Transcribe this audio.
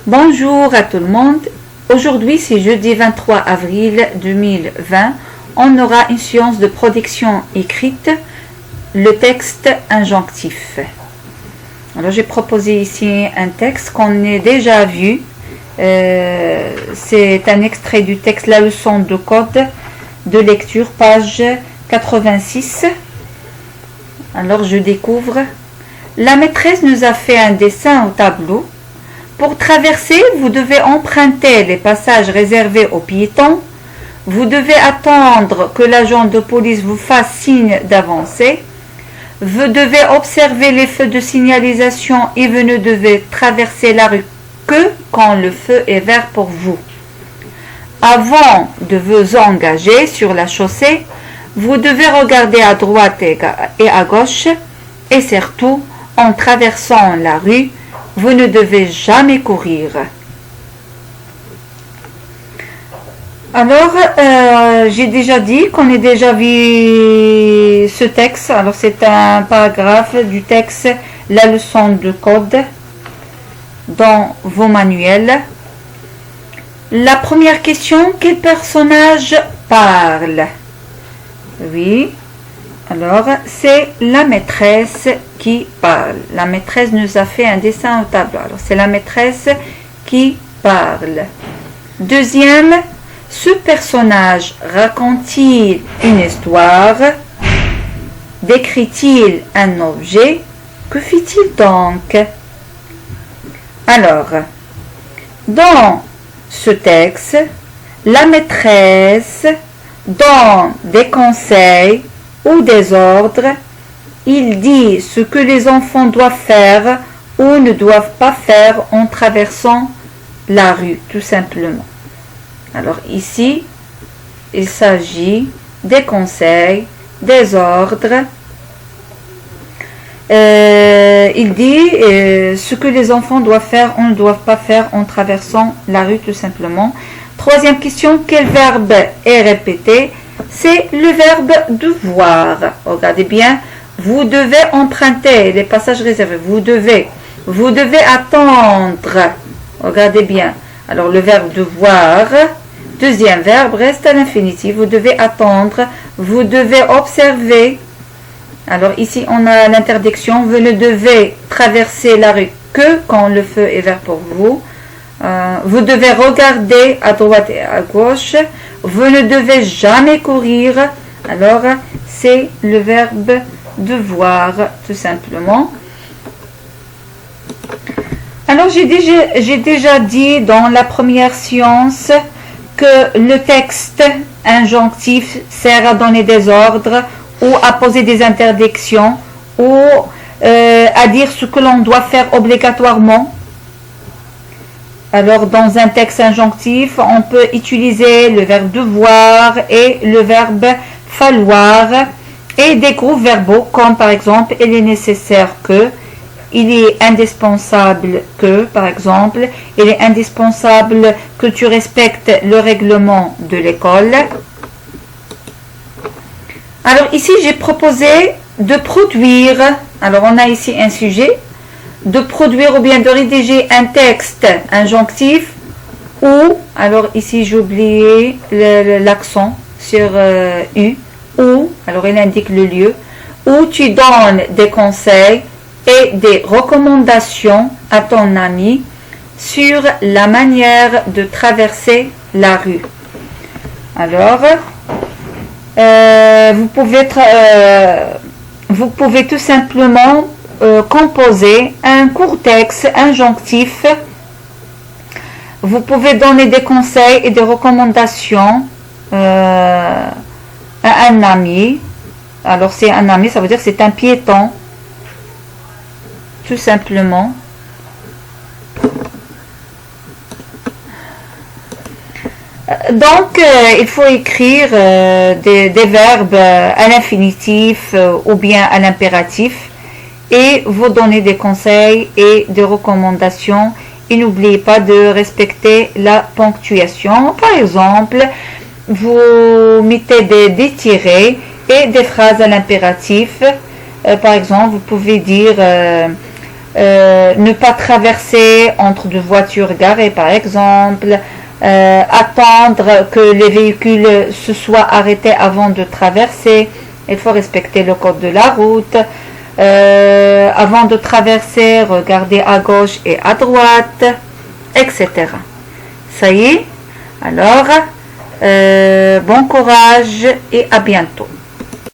Bonjour à tout le monde. Aujourd'hui, c'est jeudi 23 avril 2020. On aura une séance de production écrite, le texte injonctif. Alors, j'ai proposé ici un texte qu'on a déjà vu. C'est un extrait du texte La leçon de code de lecture, page 86. Alors, je découvre. La maîtresse nous a fait un dessin au tableau. Pour traverser, vous devez emprunter les passages réservés aux piétons. Vous devez attendre que l'agent de police vous fasse signe d'avancer. Vous devez observer les feux de signalisation et vous ne devez traverser la rue que quand le feu est vert pour vous. Avant de vous engager sur la chaussée, vous devez regarder à droite et à gauche et surtout, en traversant la rue, vous ne devez jamais courir. Alors, j'ai déjà dit qu'on a déjà vu ce texte. Alors, c'est un paragraphe du texte La leçon de code dans vos manuels. La première question, quel personnage parle? Oui. Alors, c'est la maîtresse qui parle. La maîtresse nous a fait un dessin au tableau. Alors, c'est la maîtresse qui parle. Deuxième, ce personnage raconte-t-il une histoire? Décrit-il un objet? Que fait-il donc? Alors, dans ce texte, la maîtresse donne des conseils ou des ordres. Il dit ce que les enfants doivent faire ou ne doivent pas faire en traversant la rue, tout simplement. Alors ici, il s'agit des conseils, des ordres. Il dit ce que les enfants doivent faire ou ne doivent pas faire en traversant la rue, tout simplement. Troisième question, quel verbe est répété? C'est le verbe devoir. Regardez bien, vous devez emprunter les passages réservés. Vous devez attendre. Regardez bien. Alors, le verbe devoir, deuxième verbe, reste à l'infinitif. Vous devez attendre. Vous devez observer. Alors, ici, on a l'interdiction. Vous ne devez traverser la rue que quand le feu est vert pour vous. Vous devez regarder à droite et à gauche. Vous ne devez jamais courir. Alors, c'est le verbe devoir, tout simplement. Alors, j'ai déjà dit dans la première séance que le texte injonctif sert à donner des ordres ou à poser des interdictions ou à dire ce que l'on doit faire obligatoirement. Alors, dans un texte injonctif, on peut utiliser le verbe devoir et le verbe falloir et des groupes verbaux comme par exemple il est nécessaire que, il est indispensable que, par exemple, il est indispensable que tu respectes le règlement de l'école. Alors ici, j'ai proposé de produire, alors on a ici un sujet, de produire ou bien de rédiger un texte injonctif ou, alors ici j'ai oublié l'accent sur U, ou, alors il indique le lieu, où tu donnes des conseils et des recommandations à ton ami sur la manière de traverser la rue. Alors, vous pouvez tout simplement composer un court texte injonctif. Vous pouvez donner des conseils et des recommandations à un ami. Alors c'est un ami, ça veut dire que c'est un piéton, tout simplement. Donc il faut écrire des verbes à l'infinitif ou bien à l'impératif et vous donner des conseils et des recommandations. Et n'oubliez pas de respecter la ponctuation. Par exemple, vous mettez des tirets et des phrases à l'impératif. Par exemple, vous pouvez dire ne pas traverser entre deux voitures garées par exemple, attendre que les véhicules se soient arrêtés avant de traverser. Il faut respecter le code de la route. Avant de traverser, regarder à gauche et à droite, etc. Ça y est. Alors, bon courage et à bientôt.